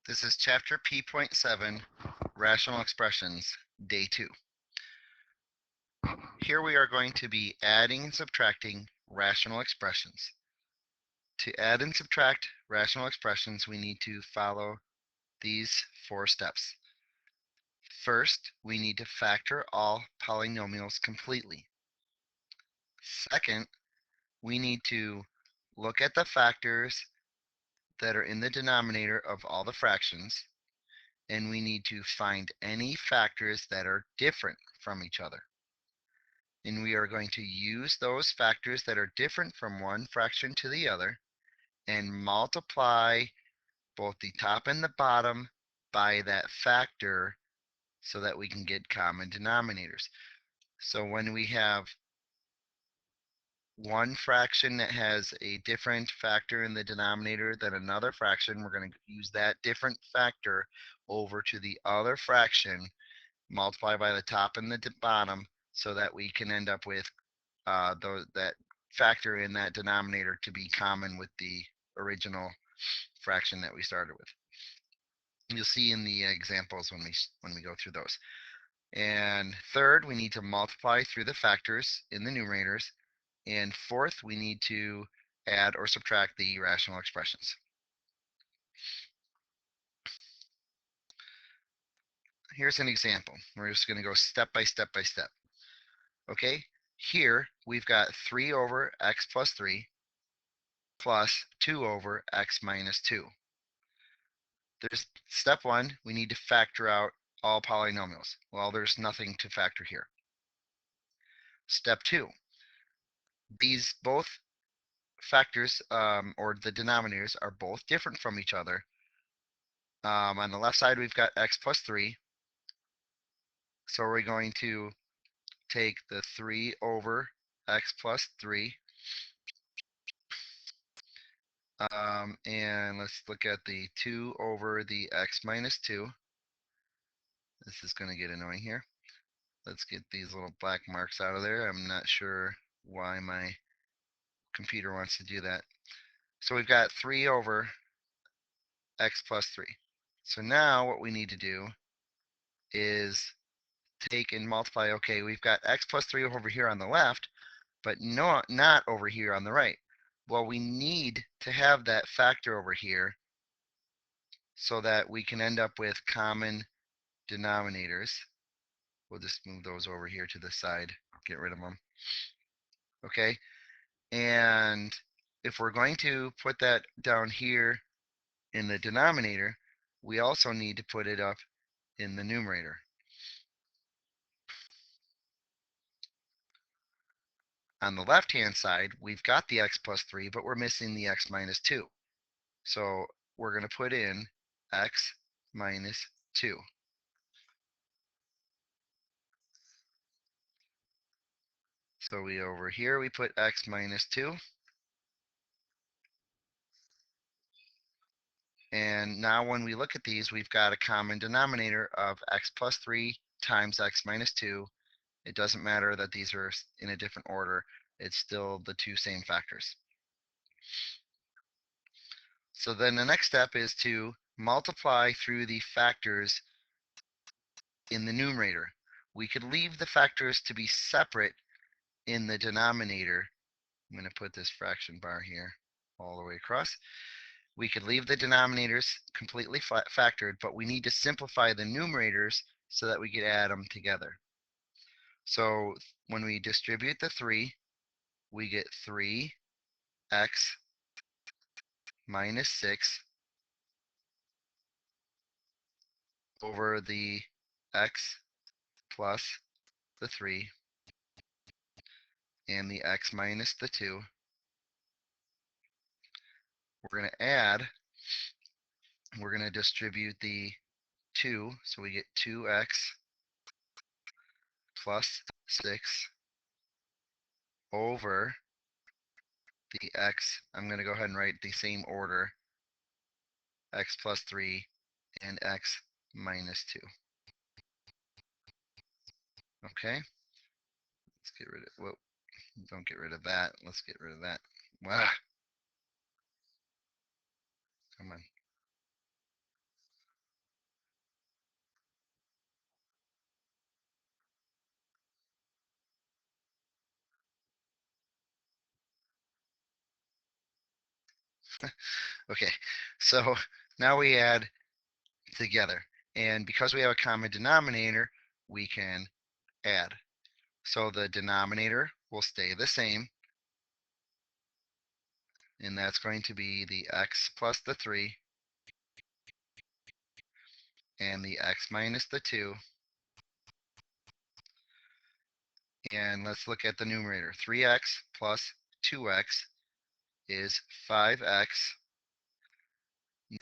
This is chapter P.7, Rational Expressions, day 2. Here we are going to be adding and subtracting rational expressions. To add and subtract rational expressions, we need to follow these 4 steps. First, we need to factor all polynomials completely. Second, we need to look at the factors that are in the denominator of all the fractions, and we need to find any factors that are different from each other. And we are going to use those factors that are different from one fraction to the other and multiply both the top and the bottom by that factor so that we can get common denominators. So when we have one fraction that has a different factor in the denominator than another fraction, we're going to use that different factor over to the other fraction, multiply by the top and the bottom, so that we can end up with that factor in that denominator to be common with the original fraction that we started with. You'll see in the examples when we go through those. And third, we need to multiply through the factors in the numerators. And fourth, we need to add or subtract the rational expressions. Here's an example. We're just going to go step by step by step. Okay, here we've got 3 over x plus 3 plus 2 over x minus 2. There's step 1, we need to factor out all polynomials. Well, there's nothing to factor here. Step 2, these both factors or the denominators are both different from each other. On the left side, we've got x plus 3. So we're going to take the 3 over x plus 3. And let's look at the 2 over the x minus 2. This is going to get annoying here. Let's get these little black marks out of there. I'm not sure why my computer wants to do that. So we've got 3 over x plus 3. So now what we need to do is take and multiply. Okay, we've got x plus 3 over here on the left, but not over here on the right. Well, we need to have that factor over here so that we can end up with common denominators. We'll just move those over here to the side, get rid of them. Okay, and if we're going to put that down here in the denominator, we also need to put it up in the numerator. On the left-hand side, we've got the x plus 3, but we're missing the x minus 2. So we're going to put in x minus 2. So over here, we put x minus 2. And now when we look at these, we've got a common denominator of x plus 3 times x minus 2. It doesn't matter that these are in a different order. It's still the two same factors. So then the next step is to multiply through the factors in the numerator. We could leave the factors to be separate in the denominator. I'm going to put this fraction bar here all the way across. We could leave the denominators completely factored, but we need to simplify the numerators so that we could add them together. So when we distribute the 3, we get 3x minus 6 over the x plus the 3 and the x minus the 2. We're going to add, we're going to distribute the 2, so we get 2x plus 6 over the x. I'm going to go ahead and write the same order, x plus 3 and x minus 2. Okay, let's get rid of, whoa, don't get rid of that. Let's get rid of that. Wow. Come on. Okay, so now we add together. And because we have a common denominator, we can add. So the denominator will stay the same, and that's going to be the x plus the 3 and the x minus the 2. And let's look at the numerator. 3x plus 2x is 5x.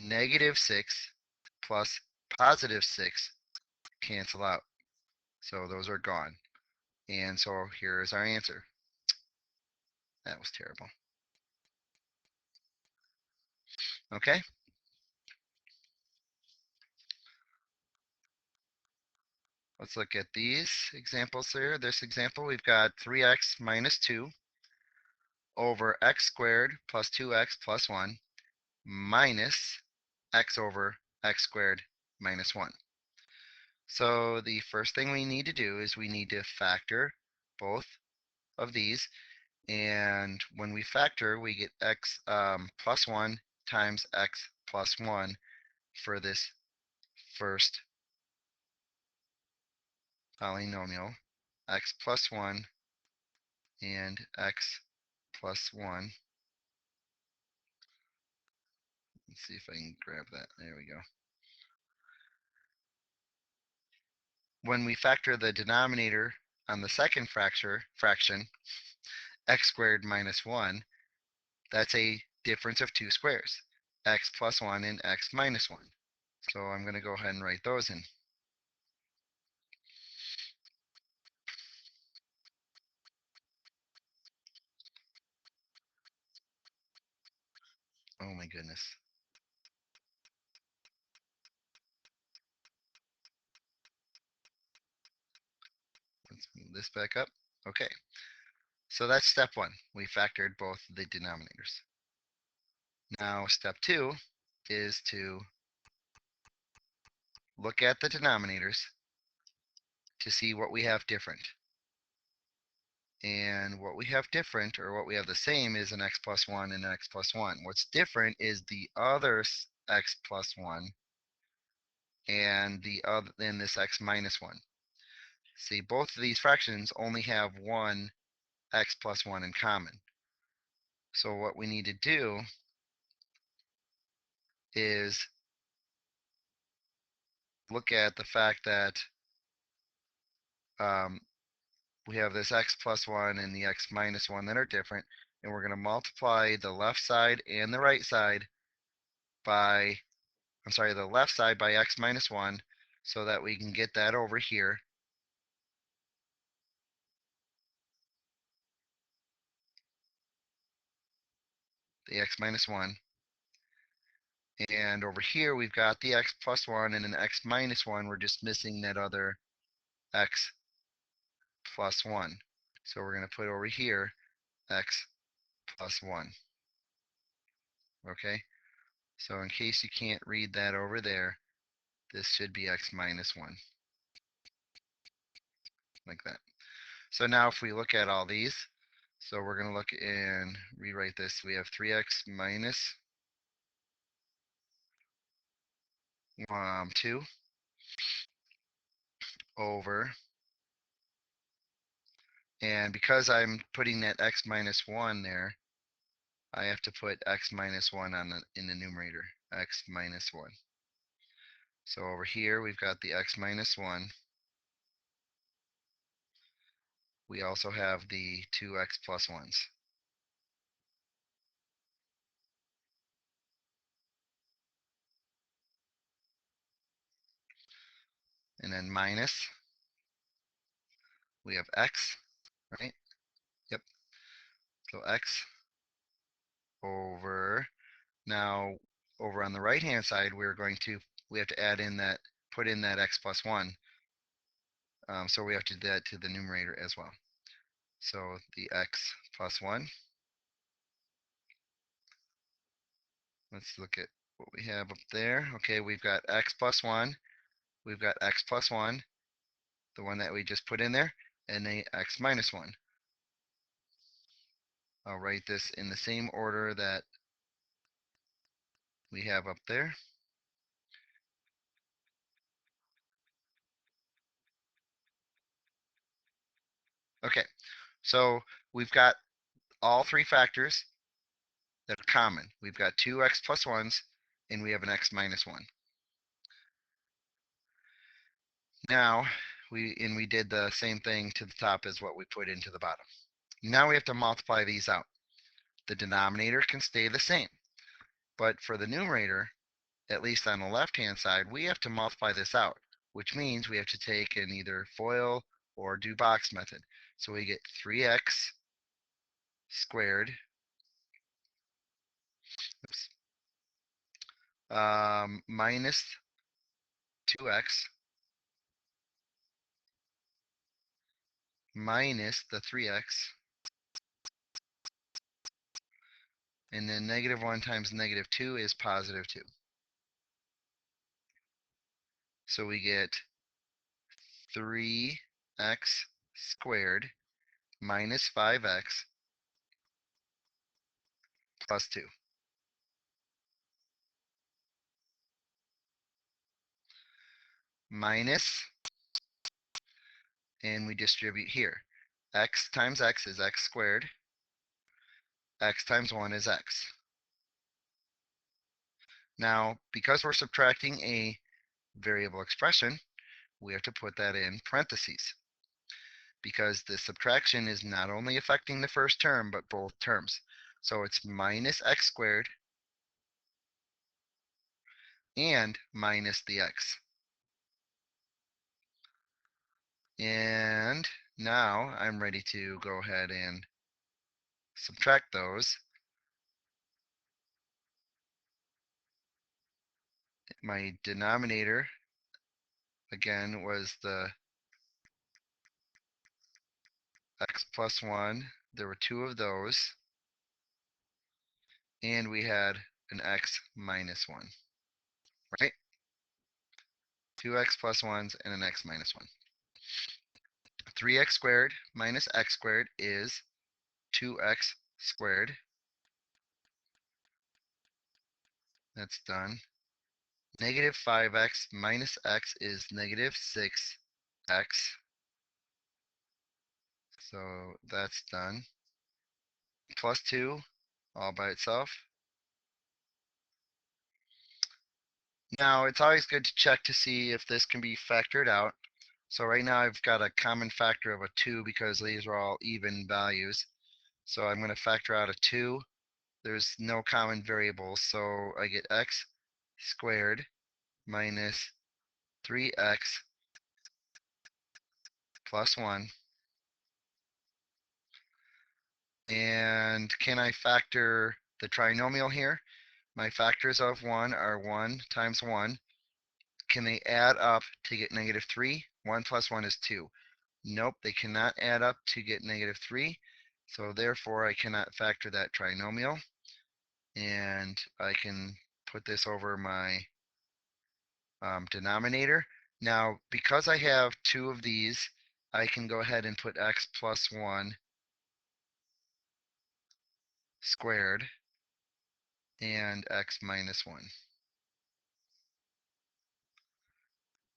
Negative 6 plus positive 6 cancel out. So those are gone. And so here is our answer. That was terrible. Okay. Let's look at these examples here. This example, we've got 3x minus 2 over x squared plus 2x plus 1 minus x over x squared minus 1. So the first thing we need to do is we need to factor both of these. And when we factor, we get x plus 1 times x plus 1 for this first polynomial, x plus 1 and x plus 1. Let's see if I can grab that. There we go. When we factor the denominator on the second fraction, x squared minus 1, that's a difference of two squares, x plus 1 and x minus 1. So I'm going to go ahead and write those in. Oh my goodness. Let's move this back up. Okay, so that's step one. We factored both the denominators. Now step two is to look at the denominators to see what we have different. And what we have different, or what we have the same, is an x plus 1 and an x plus 1. What's different is the other x plus 1 and this x minus 1. See, both of these fractions only have one x plus 1 in common. So what we need to do is look at the fact that um, we have this x plus 1 and the x minus 1 that are different, and we're going to multiply the left side and the right side by, the left side by x minus 1 so that we can get that over here. The x minus 1. And over here we've got the x plus 1 and an x minus 1. We're just missing that other x plus 1. So we're going to put over here x plus 1. Okay, so in case you can't read that over there, this should be x minus 1, like that. So now if we look at all these, so we're going to look and rewrite this. We have 3x minus 2 over, and because I'm putting that x minus 1 there, I have to put x minus 1 in the numerator, x minus 1. So over here we've got the x minus 1. We also have the two x plus 1s. And then minus, we have x, right? Yep. So x over, now over on the right hand side, we have to add in that, put in that x plus 1. So we have to do that to the numerator as well. So the x plus 1. Let's look at what we have up there. Okay, we've got x plus 1. We've got x plus 1, the one that we just put in there, and the x minus 1. I'll write this in the same order that we have up there. Okay, so we've got all three factors that are common. We've got two x plus 1s, and we have an x minus 1. Now, we did the same thing to the top as what we put into the bottom. Now we have to multiply these out. The denominator can stay the same, but for the numerator, at least on the left-hand side, we have to multiply this out, which means we have to take and either FOIL or do box method. So we get 3x squared minus 2x minus the 3x, and then -1 times -2 is +2. So we get 3x squared minus 5x plus 2. Minus, and we distribute here. X times x is x squared. X times 1 is x. Now, because we're subtracting a variable expression, we have to put that in parentheses, because the subtraction is not only affecting the first term, but both terms. So it's minus x squared and minus the x. And now I'm ready to go ahead and subtract those. My denominator, again, was the x plus 1. There were two of those. And we had an x minus 1, right? Two x plus 1s and an x minus 1. 3x squared minus x squared is 2x squared. That's done. Negative 5x minus x is negative 6x. So that's done. Plus 2 all by itself. Now, it's always good to check to see if this can be factored out. So right now I've got a common factor of a 2 because these are all even values. So I'm going to factor out a 2. There's no common variables, so I get x squared minus 3x plus 1. And can I factor the trinomial here? My factors of 1 are 1 times 1. Can they add up to get -3? 1 plus 1 is 2. Nope, they cannot add up to get -3. So therefore, I cannot factor that trinomial. And I can put this over my denominator. Now, because I have two of these, I can go ahead and put x plus 1 squared and x minus 1.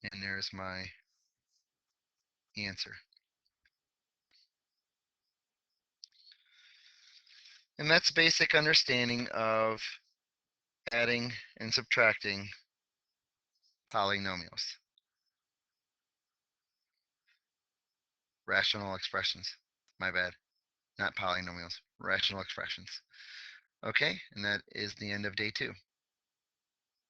And there's my answer. And that's basic understanding of adding and subtracting polynomials. Rational expressions. My bad. Not polynomials. Rational expressions. Okay, and that is the end of day 2.